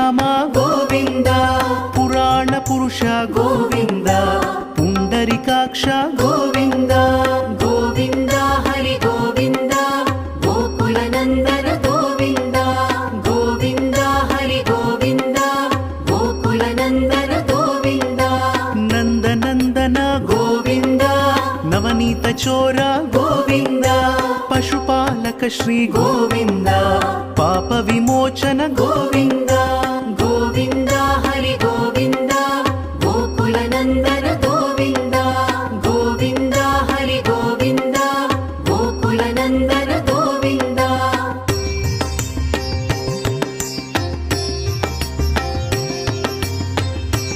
శ్రీరామ గోవింద పురాణ పురుష గోవింద పుండరికాక్ష గోవింద గోవింద హరి గోవింద గోకుల నందన గోవింద గోవింద హరి గోవింద గోకుల నందన గోవింద నందనందన గోవింద నవనీత చోర గోవింద పశుపాలక శ్రీ గోవింద పాప విమోచన గోవింద గోవింద హరి గోవింద